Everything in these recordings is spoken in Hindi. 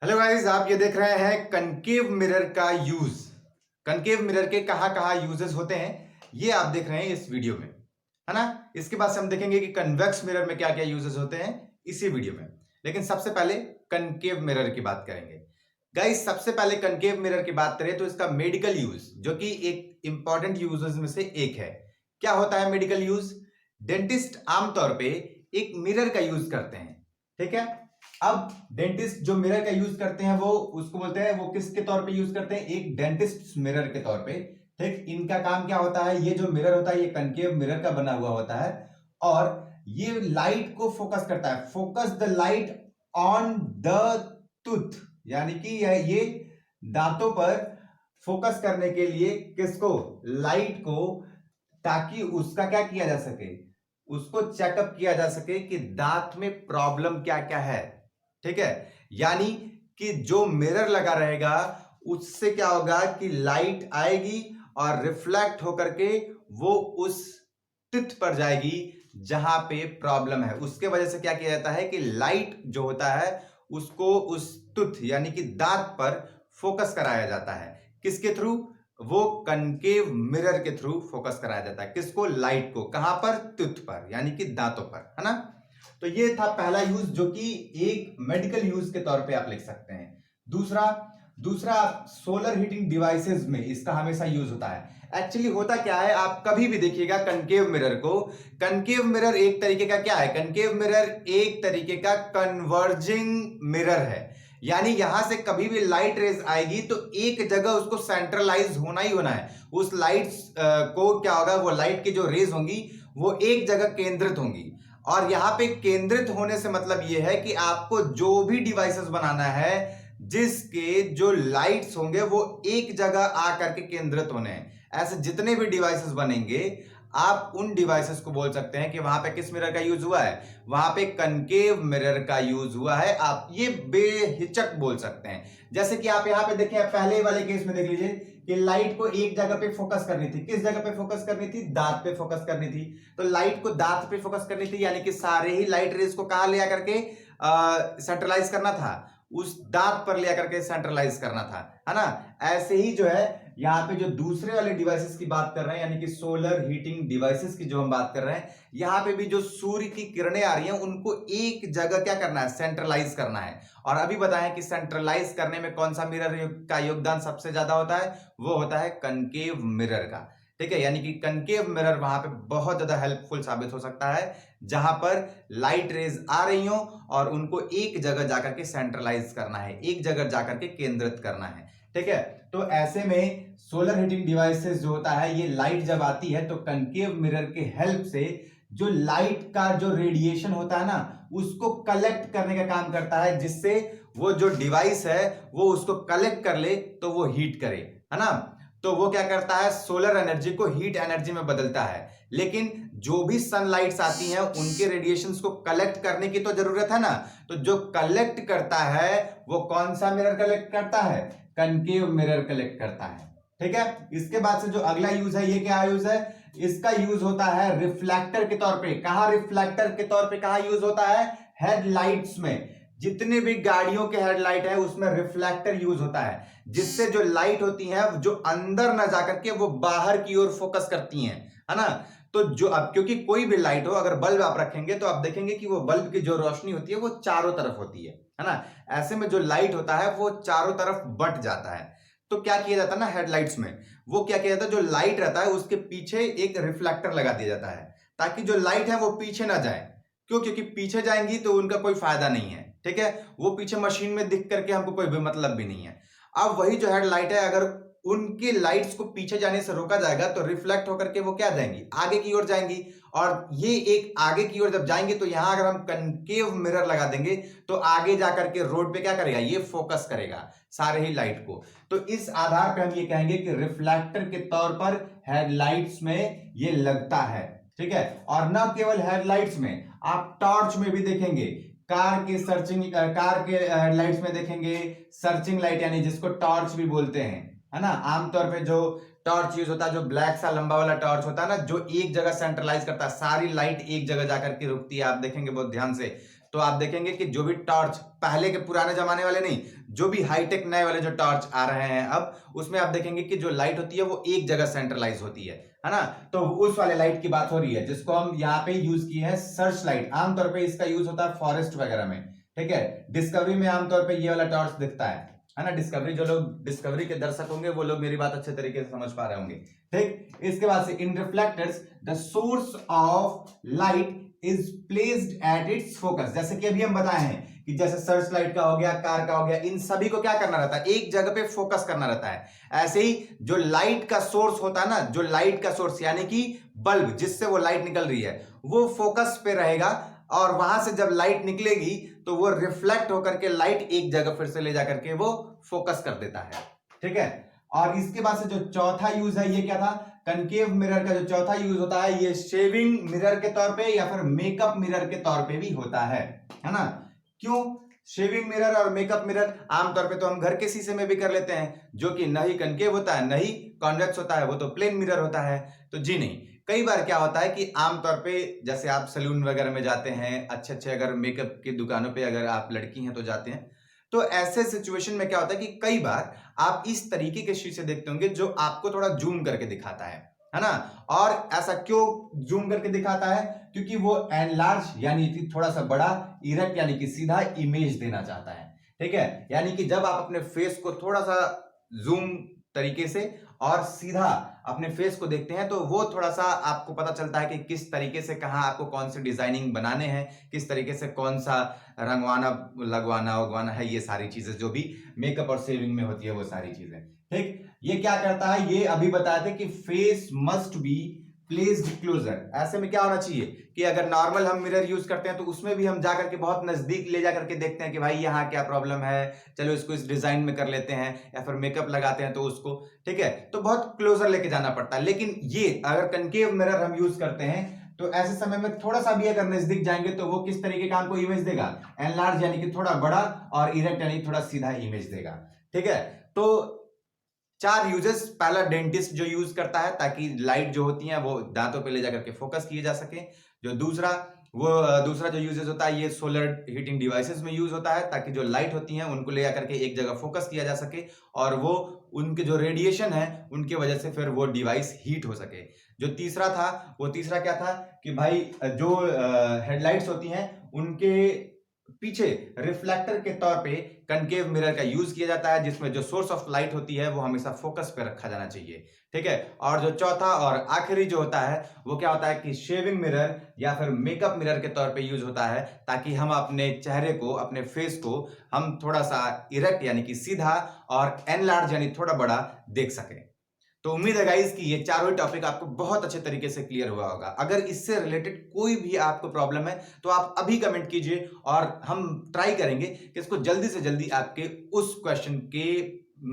हेलो गाइस, आप ये देख रहे हैं कनकेव मिरर का यूज। कनकेव मिरर के कहां कहां यूजेस होते हैं ये आप देख रहे हैं इस वीडियो में, है ना। इसके बाद से हम देखेंगे कि कन्वेक्स मिरर में क्या क्या यूजेस होते हैं इसी वीडियो में। लेकिन सबसे पहले कनकेव मिरर की बात करेंगे। गाइस, सबसे पहले कनकेव मिरर की बात करें तो इसका मेडिकल यूज, जो कि एक इंपॉर्टेंट यूजेस में से एक है। क्या होता है मेडिकल यूज? डेंटिस्ट आमतौर पे एक मिरर का यूज करते हैं, ठीक है। अब डेंटिस्ट जो मिरर का यूज करते हैं वो उसको बोलते हैं, वो किसके तौर पे यूज करते हैं? एक डेंटिस्ट मिरर के तौर पे, ठीक। इनका काम क्या होता है? ये जो मिरर होता है ये कनकेव मिरर का बना हुआ होता है और ये लाइट को फोकस करता है। Focus the light on the tooth, यानी कि ये दांतों पर फोकस करने के लिए किसको? लाइट को, ताकि उसका क्या किया जा सके, उसको चेकअप किया जा सके कि दांत में प्रॉब्लम क्या क्या है, ठीक है। यानी कि जो मिरर लगा रहेगा उससे क्या होगा कि लाइट आएगी और रिफ्लेक्ट होकर के वो उस टिथ पर जाएगी जहां पे प्रॉब्लम है। उसके वजह से क्या किया जाता है कि लाइट जो होता है उसको उस टूथ यानी कि दांत पर फोकस कराया जाता है। किसके थ्रू? वो कनकेव मिरर के थ्रू फोकस कराया जाता है। किसको? लाइट को। कहां पर? टूथ पर, यानी कि दांतों पर, है ना। तो ये था पहला यूज, जो कि एक मेडिकल यूज के तौर पे आप लिख सकते हैं। दूसरा दूसरा सोलर हीटिंग डिवाइसेस में इसका हमेशा यूज होता है। एक्चुअली होता क्या है, आप कभी भी देखिएगा कनकेव मिरर को, कनकेव मिरर एक तरीके का क्या है? कनकेव मिरर एक तरीके का कन्वर्जिंग मिरर है। यानी यहां से कभी भी लाइट रेज आएगी तो एक जगह उसको सेंट्रलाइज होना ही होना है। उस लाइट को क्या होगा, वो लाइट की जो रेज होंगी वो एक जगह केंद्रित होंगी। और यहां पे केंद्रित होने से मतलब यह है कि आपको जो भी डिवाइसेस बनाना है जिसके जो लाइट्स होंगे वो एक जगह आकर के केंद्रित होने हैं, ऐसे जितने भी डिवाइसेस बनेंगे आप उन डिवाइसेस को बोल सकते हैं कि वहां पे किस मिरर का यूज हुआ है? वहां पे कनकेव मिरर का यूज हुआ है। आप ये बेहिचक बोल सकते हैं। जैसे कि आप यहां पे देखें, पहले वाले केस में देख लीजिए कि लाइट को एक जगह पे फोकस करनी थी। किस जगह पे फोकस करनी थी? दांत पे फोकस करनी थी। तो लाइट को दांत पे फोकस करनी थी, यानी कि सारे ही लाइट रेज को कहां ले आकर के सेंट्रलाइज करना था? उस दांत पर ले आकर के सेंट्रलाइज करना था, है ना। ऐसे ही जो है यहाँ पे जो दूसरे वाले डिवाइसेस की बात कर रहे हैं, यानी कि सोलर हीटिंग डिवाइसेस की जो हम बात कर रहे हैं, यहाँ पे भी जो सूर्य की किरणें आ रही हैं उनको एक जगह क्या करना है? सेंट्रलाइज करना है। और अभी बताएं कि सेंट्रलाइज करने में कौन सा मिरर का योगदान सबसे ज्यादा होता है? वो होता है कनकेव मिरर का, ठीक है। यानी कि कनकेव मिरर वहां पे बहुत ज्यादा हेल्पफुल साबित हो सकता है जहां पर लाइट रेज आ रही हो और उनको एक जगह जाकर के सेंट्रलाइज करना है, एक जगह जाकर के केंद्रित करना है, ठीक है। तो ऐसे में सोलर हीटिंग डिवाइसेस जो होता है, ये लाइट जब आती है तो कनकेव मिरर के हेल्प से जो लाइट का जो रेडिएशन होता है ना उसको कलेक्ट करने का काम करता है, जिससे वो जो डिवाइस है वो उसको कलेक्ट कर ले तो वो हीट करे, है ना। तो वो क्या करता है? सोलर एनर्जी को हीट एनर्जी में बदलता है। लेकिन जो भी सनलाइट्स आती हैं उनके रेडिएशंस को कलेक्ट करने की तो जरूरत है ना। तो जो कलेक्ट करता है वो कौन सा मिरर कलेक्ट करता है? कनकेव मिरर कलेक्ट करता है, ठीक है। इसके बाद से जो अगला यूज है, ये क्या यूज है? इसका यूज होता है रिफ्लेक्टर के तौर पे। कहां रिफ्लेक्टर के तौर पे कहां यूज होता है? हेडलाइट्स में। जितने भी गाड़ियों के हेडलाइट है उसमें रिफ्लेक्टर यूज होता है, जिससे जो लाइट होती है जो अंदर ना जाकर के वो बाहर की ओर फोकस करती हैं, है ना। तो जो अब क्योंकि कोई भी लाइट हो, अगर बल्ब आप रखेंगे तो आप देखेंगे कि वो बल्ब की जो रोशनी होती है वो चारों तरफ होती है ना। ऐसे में जो लाइट होता है वो चारों तरफ बट जाता है। तो क्या किया जाता है ना हेडलाइट्स में, वो क्या किया जाता है, जो लाइट रहता है उसके पीछे एक रिफ्लेक्टर लगा दिया जाता है, ताकि जो लाइट है वो पीछे ना जाए। क्यों? क्योंकि पीछे जाएंगी तो उनका कोई फायदा नहीं है, ठीक है। वो पीछे मशीन में दिख करके हमको कोई भी मतलब भी नहीं है। अब वही जो हेडलाइट है, अगर उनके लाइट्स को पीछे जाने से रोका जाएगा तो रिफ्लेक्ट होकर के वो क्या जाएंगी? आगे की ओर जाएंगी। और ये एक आगे की ओर जब जाएंगे तो यहां अगर हम कनकेव मिरर लगा देंगे तो आगे जाकर के रोड पे क्या करेगा? ये फोकस करेगा सारे ही लाइट को। तो इस आधार पर हम ये कहेंगे कि रिफ्लेक्टर के तौर पर हेडलाइट्स में ये लगता है, ठीक है। और न केवल हेडलाइट्स में, आप टॉर्च में भी देखेंगे। कार के हेडलाइट्स में देखेंगे सर्चिंग लाइट, यानी जिसको टॉर्च भी बोलते हैं, है ना। आमतौर पे जो टॉर्च यूज होता है, जो ब्लैक सा लंबा वाला टॉर्च होता है ना, जो एक जगह सेंट्रलाइज करता है, सारी लाइट एक जगह जाकर के रुकती है, आप देखेंगे बहुत ध्यान से। तो आप देखेंगे कि जो भी टॉर्च पहले के पुराने जमाने वाले नहीं, जो भी हाईटेक नए वाले जो टॉर्च आ रहे हैं अब, उसमें आप देखेंगे कि जो लाइट होती है वो एक जगह सेंट्रलाइज होती है ना। तो उस वाले लाइट की बात हो रही है जिसको हम यहाँ पे यूज किए हैं सर्च लाइट। आमतौर पर इसका यूज होता है फॉरेस्ट वगैरह में, ठीक है। डिस्कवरी में आमतौर पर ये वाला टॉर्च दिखता है ना। डिस्कवरी, जो लोग डिस्कवरी के दर्शक होंगे वो लोग मेरी बात अच्छे तरीके से समझ पा रहे होंगे, ठीक। इसके बाद से इन reflectors the source of light is placed at its focus. जैसे कि अभी हम बताए हैं कि जैसे सर्च लाइट का हो गया, कार का हो गया, इन सभी को क्या करना रहता है, एक जगह पे फोकस करना रहता है। ऐसे ही जो लाइट का सोर्स होता है ना, जो लाइट का सोर्स यानी कि बल्ब जिससे वो लाइट निकल रही है, वो फोकस पे रहेगा और वहां से जब लाइट निकलेगी तो वो रिफ्लेक्ट होकर के लाइट एक जगह फिर से ले जाकर के वो फोकस कर देता है, ठीक है। और इसके बाद से जो चौथा यूज है ये क्या था, कनकेव मिरर का जो चौथा यूज होता है ये शेविंग मिरर के तौर पे या फिर मेकअप मिरर के तौर पे भी होता है ना। क्यों शेविंग मिरर और मेकअप मिरर? आमतौर पे तो हम घर के शीशे में भी कर लेते हैं, जो कि न ही कनकेव होता है न ही कॉन्वेक्स होता है, वो तो प्लेन मिरर होता है। तो जी नहीं, कई बार क्या होता है कि आमतौर पे जैसे आप सैलून वगैरह में जाते हैं, अच्छे अच्छे अगर मेकअप की दुकानों पे अगर आप लड़की हैं तो जाते हैं, तो ऐसे सिचुएशन में क्या होता है कि कई बार आप इस तरीके के शीशे देखते होंगे जो आपको थोड़ा जूम करके दिखाता है ना। और ऐसा क्यों जूम करके दिखाता है? क्योंकि वो एनलार्ज यानी कि थोड़ा सा बड़ा, इरेक्ट यानी कि सीधा इमेज देना चाहता है, ठीक है। यानी कि जब आप अपने फेस को थोड़ा सा जूम तरीके से और सीधा अपने फेस को देखते हैं तो वो थोड़ा सा आपको पता चलता है कि किस तरीके से कहाँ आपको कौन से डिजाइनिंग बनाने हैं, किस तरीके से कौन सा रंगवाना लगवाना उगवाना है, ये सारी चीजें जो भी मेकअप और शेविंग में होती है वो सारी चीजें, ठीक। ये क्या करता है, ये अभी बताया था कि face must be placed closer. ऐसे में क्या होना चाहिए कि अगर नॉर्मल हम मिरर यूज करते हैं तो उसमें भी हम जाकर के बहुत नजदीक ले जाकर के देखते हैं कि भाई यहाँ क्या प्रॉब्लम है, चलो इसको इस डिजाइन में कर लेते हैं, या फिर मेकअप लगाते हैं तो उसको, ठीक है, तो बहुत क्लोजर लेके जाना पड़ता है। लेकिन ये अगर कनकेव मिरर हम यूज करते हैं तो ऐसे समय में थोड़ा सा भी अगर नजदीक जाएंगे तो वो किस तरीके का हमको इमेज देगा, एनलार्ज यानी कि थोड़ा बड़ा, और इरेक्ट यानी थोड़ा सीधा इमेज देगा, ठीक है। तो 4 यूजेस, पहला डेंटिस्ट जो यूज करता है ताकि लाइट जो होती है वो दांतों पे ले जाकर के फोकस किए जा सके। जो दूसरा जो यूजेस होता है ये सोलर हीटिंग डिवाइसेस में यूज होता है ताकि जो लाइट होती है उनको ले जाकर के एक जगह फोकस किया जा सके और वो उनके जो रेडिएशन है उनके वजह से फिर वो डिवाइस हीट हो सके। जो तीसरा था वो तीसरा क्या था कि भाई जो हेडलाइट्स होती हैं उनके पीछे रिफ्लेक्टर के तौर पे कनकेव मिरर का यूज किया जाता है, जिसमें जो सोर्स ऑफ लाइट होती है वो हमेशा फोकस पे रखा जाना चाहिए, ठीक है। और जो चौथा और आखिरी जो होता है वो क्या होता है कि शेविंग मिरर या फिर मेकअप मिरर के तौर पे यूज होता है ताकि हम अपने चेहरे को, अपने फेस को हम थोड़ा सा इरेक्ट यानी कि सीधा और एनलार्ज यानी थोड़ा बड़ा देख सकें। तो उम्मीद है गाइस कि ये चारों ही टॉपिक आपको बहुत अच्छे तरीके से क्लियर हुआ होगा। अगर इससे रिलेटेड कोई भी आपको प्रॉब्लम है तो आप अभी कमेंट कीजिए और हम ट्राई करेंगे कि इसको जल्दी से जल्दी आपके उस क्वेश्चन के,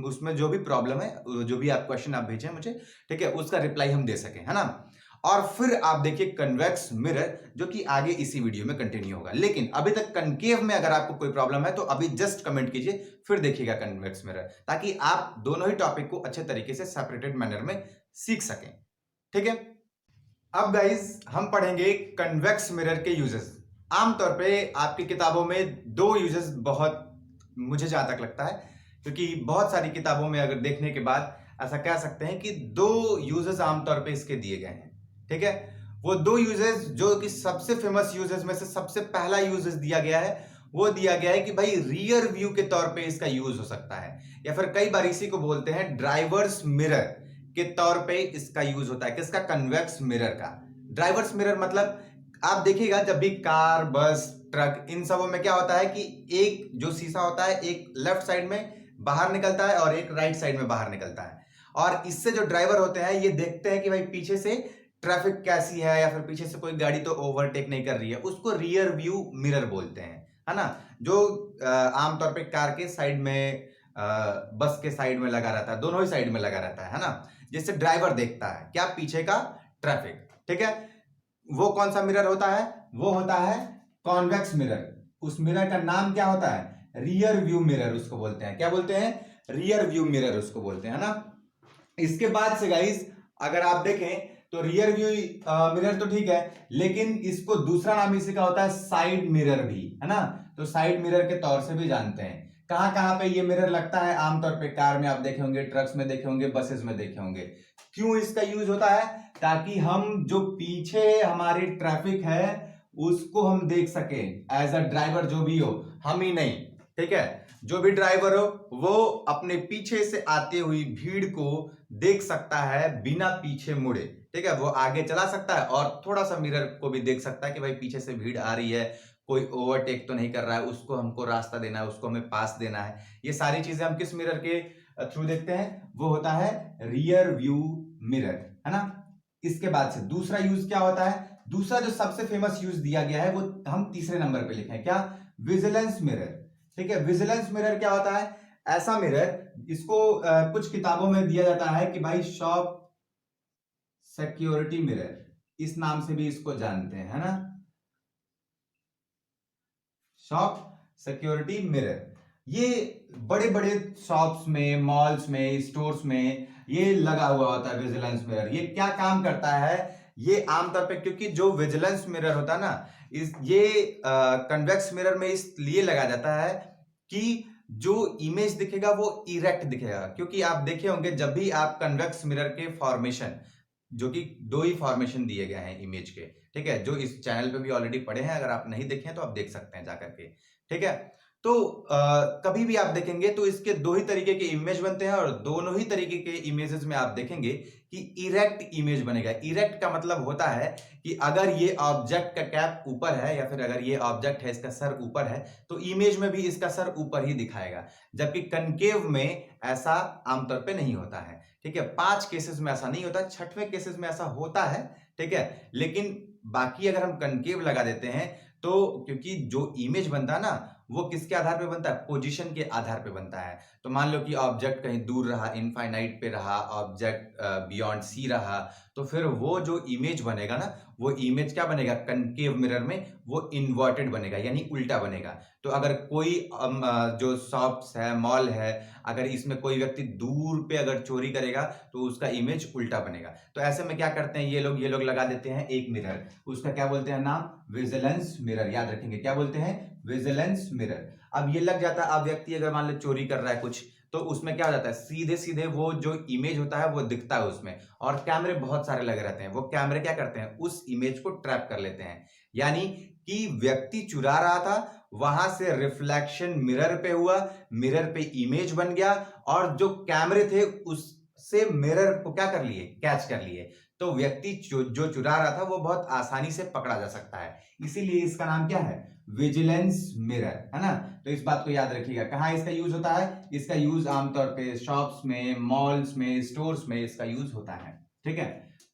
उसमें जो भी प्रॉब्लम है, जो भी आप क्वेश्चन आप भेजें मुझे, ठीक है, उसका रिप्लाई हम दे सकें, है ना। और फिर आप देखिए कन्वेक्स मिरर जो कि आगे इसी वीडियो में कंटिन्यू होगा। लेकिन अभी तक कनकेव में अगर आपको कोई प्रॉब्लम है तो अभी जस्ट कमेंट कीजिए, फिर देखिएगा कन्वेक्स मिरर, ताकि आप दोनों ही टॉपिक को अच्छे तरीके से सेपरेटेड मैनर में सीख सकें, ठीक है। अब गाइस हम पढ़ेंगे कन्वेक्स मिरर के यूजेस। आमतौर पे आपकी किताबों में 2 यूजेस बहुत, मुझे जहां तक लगता है, क्योंकि बहुत सारी किताबों में अगर देखने के बाद ऐसा कह सकते हैं कि 2 यूजेस आमतौर पे इसके दिए गए हैं, ठीक है। वो 2 यूजेस जो कि सबसे फेमस यूजेस में से सबसे पहला यूजेस दिया गया है वो दिया गया है कि भाई रियर व्यू के तौर पे इसका यूज हो सकता है, या फिर कई बार इसी को बोलते हैं ड्राइवर्स मिरर के तौर पे इसका यूज होता है। किसका? कन्वेक्स मिरर का। ड्राइवर्स मिरर मतलब आप देखिएगा जब भी कार, बस, ट्रक, इन सबों में क्या होता है कि एक जो शीशा होता है एक लेफ्ट साइड में बाहर निकलता है और एक राइट साइड में बाहर निकलता है, और इससे जो ड्राइवर होते हैं ये देखते हैं कि भाई पीछे से ट्रैफिक कैसी है या फिर पीछे से कोई गाड़ी तो ओवरटेक नहीं कर रही है, उसको रियर व्यू मिरर बोलते हैं, है ना। जो आमतौर पे कार के साइड में, बस के साइड में लगा रहता है, दोनों ही साइड में लगा रहता है ना, जिससे ड्राइवर देखता है क्या, पीछे का ट्रैफिक, ठीक है। वो कौन सा मिरर होता है? वो होता है कॉन्वेक्स मिरर। उस मिरर का नाम क्या होता है? रियर व्यू मिरर उसको बोलते हैं। क्या बोलते हैं? रियर व्यू मिरर उसको बोलते हैं, है ना। इसके बाद से गाइस अगर आप देखें तो रियर व्यू मिरर तो ठीक है, लेकिन इसको दूसरा नाम इसी का होता है साइड मिरर भी, है ना। तो साइड मिरर के तौर से भी जानते हैं। कहां कहां पे ये मिरर लगता है? आमतौर पे कार में आप देखे होंगे, ट्रक्स में देखे होंगे, बसेस में देखे होंगे। क्यों इसका यूज होता है? ताकि हम जो पीछे हमारी ट्रैफिक है उसको हम देख सके, एज अ ड्राइवर जो भी हो, हम ही नहीं, ठीक है, जो भी ड्राइवर हो वो अपने पीछे से आती हुई भीड़ को देख सकता है बिना पीछे मुड़े, ठीक है। वो आगे चला सकता है और थोड़ा सा मिरर को भी देख सकता है कि भाई पीछे से भीड़ आ रही है, कोई ओवरटेक तो नहीं कर रहा है, उसको हमको रास्ता देना है, उसको हमें पास देना है। ये सारी चीजें हम किस मिरर के थ्रू देखते हैं? वो होता है रियर व्यू मिरर, है ना। इसके बाद से दूसरा यूज क्या होता है? दूसरा जो सबसे फेमस यूज दिया गया है वो हम तीसरे नंबर पे लिखे हैं, क्या? विजिलेंस मिरर, ठीक है। विजिलेंस मिरर क्या होता है? ऐसा मिरर, इसको कुछ किताबों में दिया जाता है कि भाई शॉप सिक्योरिटी मिरर, इस नाम से भी इसको जानते हैं, है ना, शॉप सिक्योरिटी मिरर। ये बड़े बड़े शॉप्स में, मॉल्स में, स्टोर्स में ये लगा हुआ होता है विजिलेंस मिरर। ये क्या काम करता है? ये आमतौर पे, क्योंकि जो विजिलेंस मिरर होता है ना, ये कन्वेक्स मिरर में इसलिए लगाया जाता है कि जो इमेज दिखेगा वो इरेक्ट दिखेगा। क्योंकि आप देखे होंगे जब भी आप कन्वेक्स मिरर के फॉर्मेशन, जो कि दो ही फॉर्मेशन दिए गए हैं इमेज के, ठीक है, जो इस चैनल पे भी ऑलरेडी पढ़े हैं, अगर आप नहीं देखे हैं तो आप देख सकते हैं जाकर के, ठीक है। तो कभी भी आप देखेंगे तो इसके दो ही तरीके के इमेज बनते हैं, और दोनों ही तरीके के इमेजेस में आप देखेंगे कि इरेक्ट इमेज बनेगा। इरेक्ट का मतलब होता है कि अगर ये ऑब्जेक्ट का कैप ऊपर है, या फिर अगर ये ऑब्जेक्ट है, इसका सर ऊपर है, तो इमेज में भी इसका सर ऊपर ही दिखाएगा। जबकि कनकेव में ऐसा आमतौर पे नहीं होता है, ठीक है। 5 केसेस में ऐसा नहीं होता, 6वें केसेस में ऐसा होता है, ठीक है। लेकिन बाकी अगर हम कनकेव लगा देते हैं तो, क्योंकि जो इमेज बनता है ना वो किसके आधार पे बनता है? पोजीशन के आधार पे बनता है। तो मान लो कि ऑब्जेक्ट कहीं दूर रहा, इनफाइनाइट पे रहा, ऑब्जेक्ट बियॉन्ड सी रहा, तो फिर वो जो इमेज बनेगा ना, वो इमेज क्या बनेगा? कनकेव मिरर में वो इन्वर्टेड बनेगा, यानी उल्टा बनेगा। तो अगर कोई जो शॉप्स है, मॉल है, अगर इसमें कोई व्यक्ति दूर पे अगर चोरी करेगा तो उसका इमेज उल्टा बनेगा। तो ऐसे में क्या करते हैं ये लोग लगा देते हैं एक मिरर, उसका क्या बोलते हैं नाम? Vigilance mirror. याद रखेंगे, क्या बोलते हैं? Vigilance mirror. अब ये लग जाता है, अब व्यक्ति अगर मान लो चोरी कर रहा है कुछ, तो उसमें क्या हो जाता है? सीधे सीधे वो जो इमेज होता है वो दिखता है उसमें, और कैमरे बहुत सारे लगे रहते हैं। वो कैमरे क्या करते हैं? उस इमेज को ट्रैप कर लेते हैं। यानी कि व्यक्ति चुरा रहा था, वहां से रिफ्लेक्शन मिरर पे हुआ, मिरर पे इमेज बन गया, और जो कैमरे थे उससे मिरर को क्या कर लिए? कैच कर लिए। तो व्यक्ति जो चुरा रहा था वो बहुत आसानी से पकड़ा जा सकता है। इसीलिए इसका नाम क्या है? विजिलेंस मिरर, है ना। तो इस बात को याद रखिएगा। कहां इसका यूज होता है? इसका यूज आमतौर पे शॉप्स में, मॉल्स में, स्टोर्स में इसका यूज होता है, ठीक है।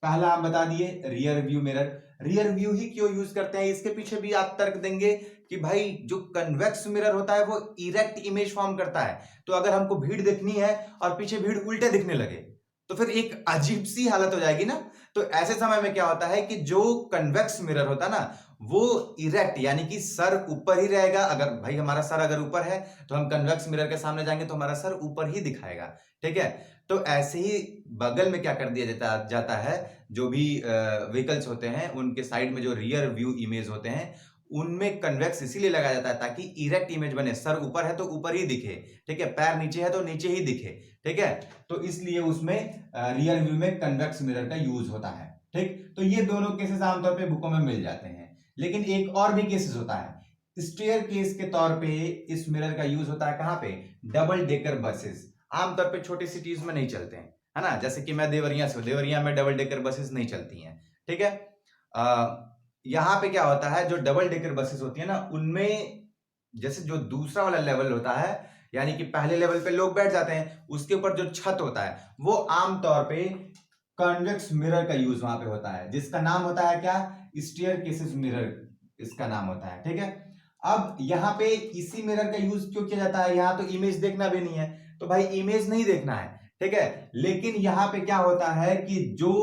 पहला हम बता दिए rear view mirror. Rear view ही क्यों यूज करते हैं, इसके पीछे भी आप तर्क देंगे कि भाई जो कन्वेक्स मिरर होता है वो इरेक्ट इमेज फॉर्म करता है। तो अगर हमको भीड़ देखनी है और पीछे भीड़ उल्टे दिखने लगे तो फिर एक अजीब सी हालत हो जाएगी ना। तो ऐसे समय में क्या होता है कि जो कन्वेक्स मिरर होता है ना, वो इरेक्ट, यानी कि सर ऊपर ही रहेगा। अगर भाई हमारा सर अगर ऊपर है तो हम कन्वेक्स मिरर के सामने जाएंगे तो हमारा सर ऊपर ही दिखाएगा, ठीक है। तो ऐसे ही बगल में क्या कर दिया जाता है, जो भी व्हीकल्स होते हैं उनके साइड में जो रियर व्यू इमेज होते हैं उनमें कन्वेक्स इसीलिए लगाया जाता है ताकि इरेक्ट इमेज बने। सर ऊपर है तो ऊपर ही दिखे, ठीक है, पैर नीचे है तो नीचे ही दिखे, ठीक है। तो इसलिए उसमें रियर व्यू में कन्वेक्स मिरर का यूज होता है, ठीक। तो ये दोनों केसेस आमतौर पे बुकों में मिल जाते हैं। लेकिन एक और भी केसेस होता है, स्टेयर केस के तौर पे इस मिरर का यूज होता है। कहां पे? Double decker buses. आमतौर पे छोटी सिटीज में नहीं चलते हैं, है ना। जैसे कि मैं देवरिया से हूं, देवरिया में डबल डेकर बसेस नहीं चलती हैं, ठीक है। यहां पे क्या होता है, जो डबल डेकर बसेस होती है ना, उनमें जैसे जो दूसरा वाला लेवल होता है, यानी कि पहले लेवल पे लोग बैठ जाते हैं, उसके ऊपर जो छत होता है वो आमतौर पे कन्वेक्स मिरर का यूज वहां पे होता है, जिसका नाम होता है क्या? स्टेयर केसेस मिरर इसका नाम होता है, ठीक है। अब यहाँ पे इसी मिरर का यूज क्यों किया जाता है? यहाँ तो इमेज देखना भी नहीं है, तो भाई इमेज नहीं देखना है, ठीक है। लेकिन यहाँ पे क्या होता है कि जो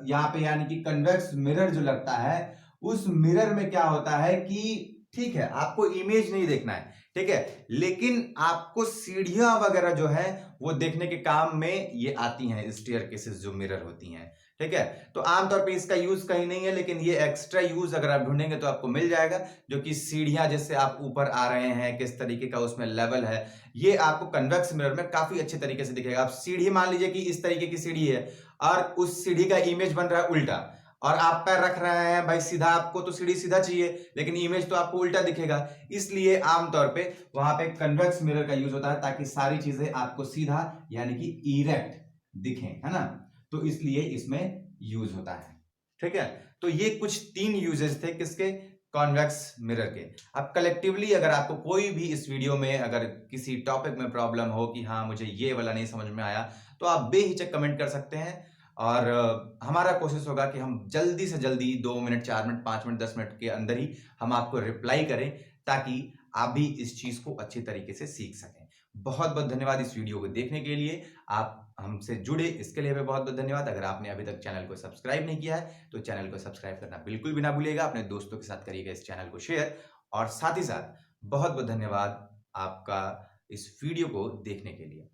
यहाँ पे यानी कि कन्वेक्स मिरर जो लगता है, उस मिरर में क्या होता है कि ठीक है आपको इमेज नहीं देखना है, ठीक है, लेकिन आपको सीढ़ियां वगैरह जो है वो देखने के काम में ये आती हैं, स्टेयर केसेस जो मिरर होती हैं, ठीक है। तो आमतौर पे इसका यूज कहीं नहीं है, लेकिन ये एक्स्ट्रा यूज अगर आप ढूंढेंगे तो आपको मिल जाएगा, जो कि सीढ़ियां जैसे आप ऊपर आ रहे हैं, किस तरीके का उसमें लेवल है, ये आपको कन्वेक्स मिरर में काफी अच्छे तरीके से दिखेगा। आप सीढ़ी मान लीजिए कि इस तरीके की सीढ़ी है और उस सीढ़ी का इमेज बन रहा है उल्टा, और आप पैर रख रहे हैं भाई सीधा, आपको तो सीढ़ी सीधा चाहिए लेकिन इमेज तो आपको उल्टा दिखेगा। इसलिए आमतौर पे वहां पे कन्वेक्स मिरर का यूज होता है, ताकि सारी चीजें आपको सीधा यानी कि इरेक्ट दिखें, है ना। तो इसलिए इसमें यूज होता है, ठीक है। तो ये कुछ 3 यूजेस थे किसके, कॉन्वेक्स मिरर के। अब कलेक्टिवली अगर आपको कोई भी इस वीडियो में अगर किसी टॉपिक में प्रॉब्लम हो कि हाँ मुझे ये वाला नहीं समझ में आया, तो आप बेहिचक कमेंट कर सकते हैं, और हमारा कोशिश होगा कि हम जल्दी से जल्दी 2 मिनट 4 मिनट 5 मिनट 10 मिनट के अंदर ही हम आपको रिप्लाई करें, ताकि आप भी इस चीज को अच्छी तरीके से सीख सकें। बहुत बहुत धन्यवाद इस वीडियो को देखने के लिए, आप हमसे जुड़े इसके लिए भी बहुत बहुत धन्यवाद। अगर आपने अभी तक चैनल को सब्सक्राइब नहीं किया है तो चैनल को सब्सक्राइब करना बिल्कुल भी ना भूलिएगा, अपने दोस्तों के साथ करिएगा इस चैनल को शेयर, और साथ ही साथ बहुत बहुत धन्यवाद आपका इस वीडियो को देखने के लिए।